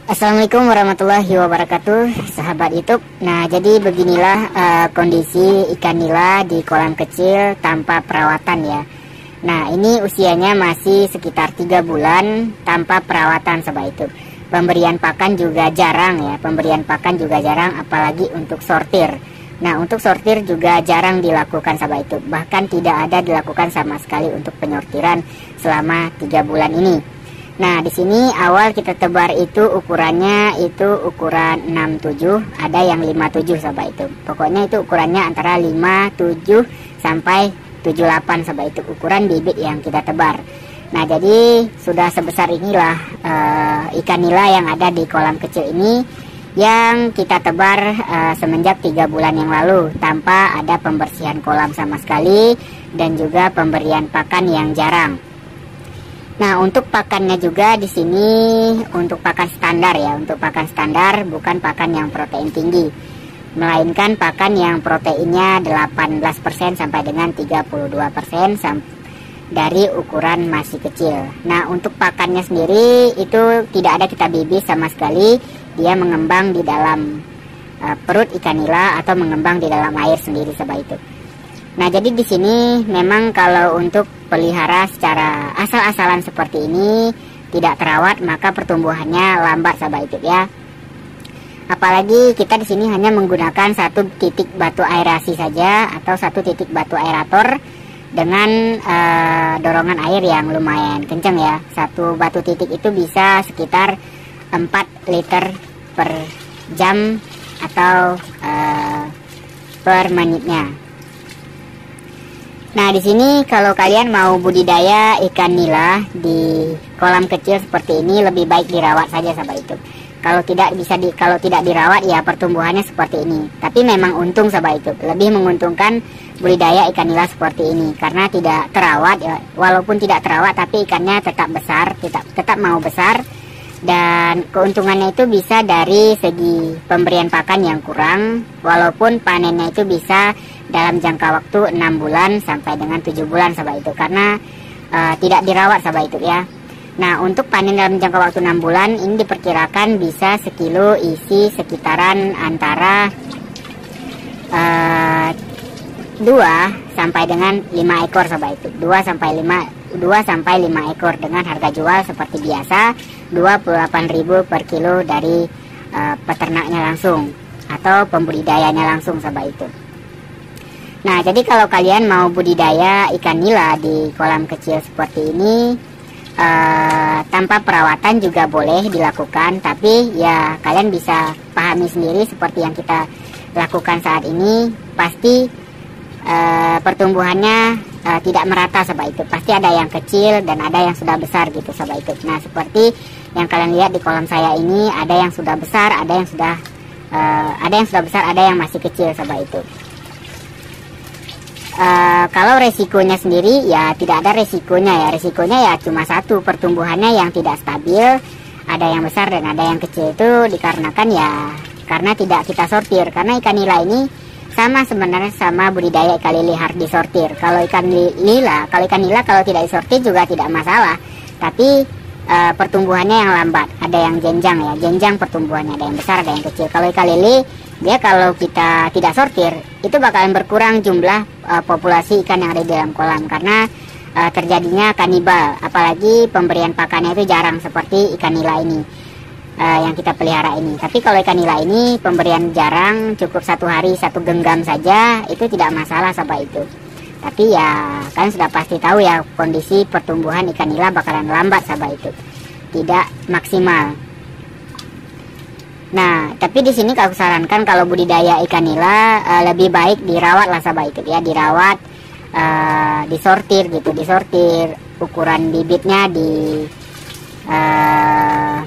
Assalamualaikum warahmatullahi wabarakatuh, sahabat YouTube. Nah, jadi beginilah kondisi ikan nila di kolam kecil tanpa perawatan ya. Nah, ini usianya masih sekitar 3 bulan tanpa perawatan, sahabat YouTube. Pemberian pakan juga jarang ya, apalagi untuk sortir. Nah, untuk sortir juga jarang dilakukan, sahabat YouTube. Bahkan tidak ada dilakukan sama sekali untuk penyortiran selama 3 bulan ini. Nah, di sini awal kita tebar itu ukurannya itu ukuran 67, ada yang 57, sahabat itu. Pokoknya itu ukurannya antara 57 sampai 78, sahabat itu, ukuran bibit yang kita tebar. Nah, jadi sudah sebesar inilah ikan nila yang ada di kolam kecil ini yang kita tebar semenjak 3 bulan yang lalu tanpa ada pembersihan kolam sama sekali dan juga pemberian pakan yang jarang. Nah, untuk pakannya juga di sini untuk pakan standar ya, untuk pakan standar, bukan pakan yang protein tinggi, melainkan pakan yang proteinnya 18% sampai dengan 32% dari ukuran masih kecil. Nah, untuk pakannya sendiri itu tidak ada kita bibis sama sekali, dia mengembang di dalam perut ikan nila atau mengembang di dalam air sendiri, sahabat itu. Nah, jadi di sini memang kalau untuk pelihara secara asal-asalan seperti ini tidak terawat, maka pertumbuhannya lambat, sahabat YouTube ya. Apalagi kita di sini hanya menggunakan 1 titik batu aerasi saja atau 1 titik batu aerator dengan dorongan air yang lumayan kencang ya. 1 batu titik itu bisa sekitar 4 liter per jam atau per menitnya. Nah, di sini kalau kalian mau budidaya ikan nila di kolam kecil seperti ini lebih baik dirawat saja, sahabat YouTube. Kalau tidak dirawat ya pertumbuhannya seperti ini. Tapi memang untung, sahabat YouTube. Lebih menguntungkan budidaya ikan nila seperti ini karena tidak terawat ya. Walaupun tidak terawat tapi ikannya tetap besar, tetap mau besar. Dan keuntungannya itu bisa dari segi pemberian pakan yang kurang, walaupun panennya itu bisa dalam jangka waktu 6 bulan sampai dengan 7 bulan, sahabat itu, karena tidak dirawat, sahabat itu ya. Nah, untuk panen dalam jangka waktu 6 bulan ini diperkirakan bisa sekilo isi sekitaran antara 2 sampai dengan 5 ekor, sahabat itu. 2 sampai 5 ekor dengan harga jual seperti biasa 28.000 per kilo dari peternaknya langsung atau pembudidayanya langsung, sahabat itu. Nah, jadi kalau kalian mau budidaya ikan nila di kolam kecil seperti ini tanpa perawatan juga boleh dilakukan, tapi ya kalian bisa pahami sendiri seperti yang kita lakukan saat ini, pasti pertumbuhannya tidak merata, sahabat itu. Pasti ada yang kecil dan ada yang sudah besar gitu, sahabat itu. Nah, seperti yang kalian lihat di kolam saya ini, ada yang sudah besar, ada yang sudah besar, ada yang masih kecil, sahabat itu. Kalau resikonya sendiri ya tidak ada resikonya ya cuma satu, pertumbuhannya yang tidak stabil, ada yang besar dan ada yang kecil. Itu dikarenakan ya karena tidak kita sortir, karena ikan nila ini sebenarnya sama budidaya ikan lele harus disortir. Kalau ikan nila kalau tidak disortir juga tidak masalah, tapi pertumbuhannya yang lambat, ada yang jenjang pertumbuhannya, ada yang besar, ada yang kecil. Kalau ikan lele dia kalau kita tidak sortir itu bakalan berkurang jumlah populasi ikan yang ada di dalam kolam karena terjadinya kanibal, apalagi pemberian pakannya itu jarang seperti ikan nila ini yang kita pelihara ini. Tapi kalau ikan nila ini pemberian jarang, cukup 1 hari 1 genggam saja, itu tidak masalah, sahabat itu. Tapi ya kalian sudah pasti tahu ya kondisi pertumbuhan ikan nila bakalan lambat, sahabat itu, tidak maksimal. Nah, tapi di sini aku sarankan kalau budidaya ikan nila lebih baik dirawat lah, sahabat itu ya, dirawat, disortir gitu, disortir, ukuran bibitnya di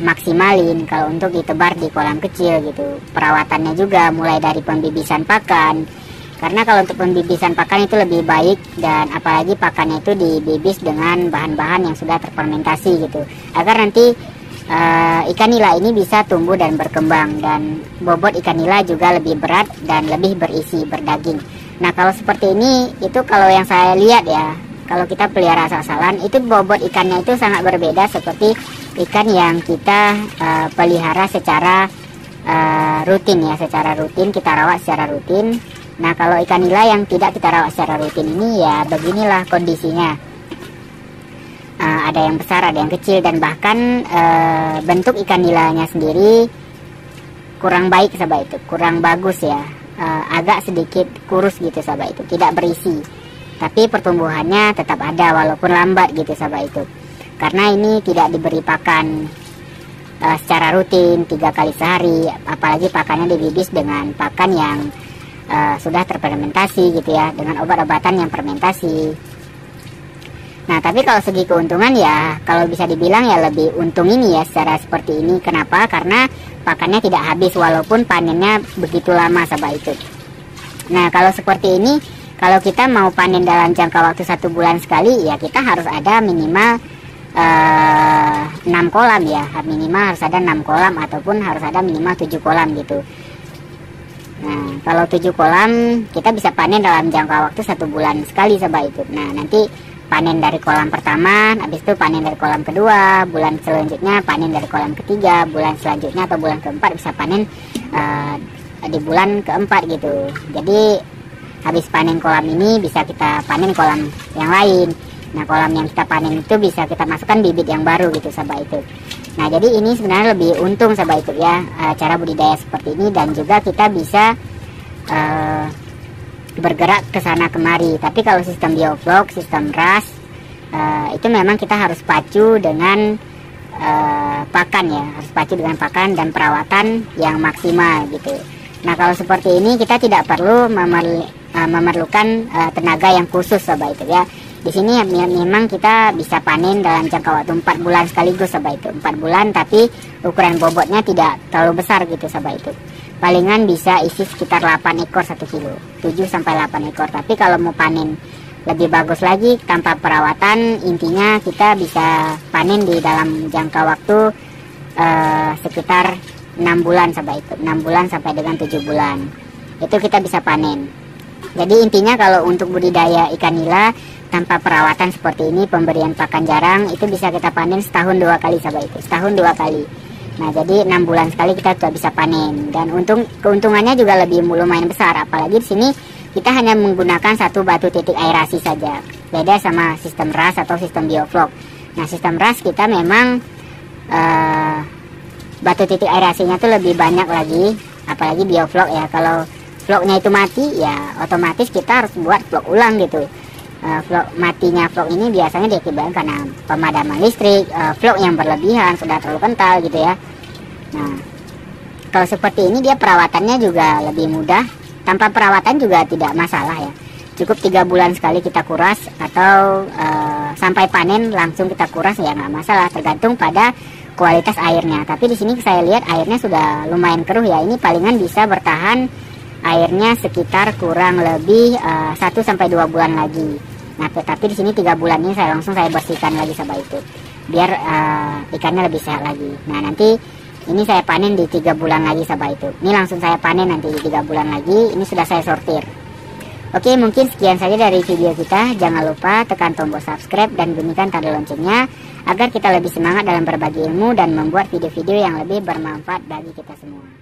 maksimalin kalau untuk ditebar di kolam kecil gitu. Perawatannya juga mulai dari pembibisan pakan, karena kalau untuk pembibisan pakan itu lebih baik, dan apalagi pakannya itu dibibis dengan bahan-bahan yang sudah terfermentasi gitu, agar nanti ikan nila ini bisa tumbuh dan berkembang, dan bobot ikan nila juga lebih berat dan lebih berisi, berdaging. Nah, kalau seperti ini itu kalau yang saya lihat ya, kalau kita pelihara asal-asalan itu bobot ikannya itu sangat berbeda seperti ikan yang kita pelihara secara rutin ya, secara rutin kita rawat secara rutin. Nah kalau ikan nila yang tidak kita rawat secara rutin ini ya beginilah kondisinya. Ada yang besar, ada yang kecil, dan bahkan bentuk ikan nilanya sendiri kurang baik sahabat itu, kurang bagus ya, agak sedikit kurus gitu sahabat itu, tidak berisi. Tapi pertumbuhannya tetap ada walaupun lambat gitu sahabat itu, karena ini tidak diberi pakan secara rutin 3 kali sehari, apalagi pakannya dibibis dengan pakan yang sudah terfermentasi gitu ya, dengan obat-obatan yang fermentasi. Nah tapi kalau segi keuntungan ya kalau bisa dibilang ya lebih untung ini ya secara seperti ini. Kenapa? Karena pakannya tidak habis walaupun panennya begitu lama sahabat itu. Nah kalau seperti ini, kalau kita mau panen dalam jangka waktu 1 bulan sekali ya kita harus ada minimal 6 kolam ya, minimal harus ada 6 kolam ataupun harus ada minimal 7 kolam gitu. Nah kalau 7 kolam kita bisa panen dalam jangka waktu 1 bulan sekali sahabat itu. Nah nanti panen dari kolam pertama, habis itu panen dari kolam kedua, bulan selanjutnya panen dari kolam ketiga, bulan selanjutnya atau bulan keempat bisa panen di bulan keempat gitu. Jadi habis panen kolam ini bisa kita panen kolam yang lain. Nah kolam yang kita panen itu bisa kita masukkan bibit yang baru gitu sahabat itu. Nah jadi ini sebenarnya lebih untung sahabat itu ya, cara budidaya seperti ini, dan juga kita bisa bergerak ke sana kemari. Tapi kalau sistem bioflok, sistem RAS itu memang kita harus pacu dengan pakan ya, harus pacu dengan pakan dan perawatan yang maksimal gitu. Nah kalau seperti ini kita tidak perlu memerlukan tenaga yang khusus sahabat itu ya. Di sini memang kita bisa panen dalam jangka waktu 4 bulan sekaligus sahabat itu, 4 bulan, tapi ukuran bobotnya tidak terlalu besar gitu sahabat itu. Palingan bisa isi sekitar 8 ekor 1 kilo, 7-8 ekor. Tapi kalau mau panen lebih bagus lagi tanpa perawatan, intinya kita bisa panen di dalam jangka waktu sekitar 6 bulan sahabat itu, 6 bulan sampai dengan 7 bulan itu kita bisa panen. Jadi intinya kalau untuk budidaya ikan nila tanpa perawatan seperti ini, pemberian pakan jarang, itu bisa kita panen setahun 2 kali sahabat itu, setahun 2 kali. Nah jadi 6 bulan sekali kita sudah bisa panen, dan keuntungannya juga lebih lumayan besar. Apalagi di sini kita hanya menggunakan 1 batu titik aerasi saja, beda sama sistem RAS atau sistem bioflok. Nah sistem RAS kita memang batu titik aerasinya tuh lebih banyak lagi, apalagi bioflok ya. Kalau vlognya itu mati ya otomatis kita harus buat vlog ulang gitu. Matinya vlog ini biasanya diakibatkan karena pemadaman listrik, vlog yang berlebihan, sudah terlalu kental gitu ya. Nah kalau seperti ini dia perawatannya juga lebih mudah, tanpa perawatan juga tidak masalah ya. Cukup 3 bulan sekali kita kuras, atau sampai panen langsung kita kuras ya nggak masalah, tergantung pada kualitas airnya. Tapi di sini saya lihat airnya sudah lumayan keruh ya. Ini palingan bisa bertahan airnya sekitar kurang lebih 1-2 bulan lagi. Nah tetapi di sini 3 bulan ini saya bersihkan lagi sahabat itu, biar ikannya lebih sehat lagi. Nah nanti ini saya panen di 3 bulan lagi sahabat itu. Ini langsung saya panen nanti di 3 bulan lagi. Ini sudah saya sortir. Oke, mungkin sekian saja dari video kita. Jangan lupa tekan tombol subscribe dan bunyikan tanda loncengnya agar kita lebih semangat dalam berbagi ilmu dan membuat video-video yang lebih bermanfaat bagi kita semua.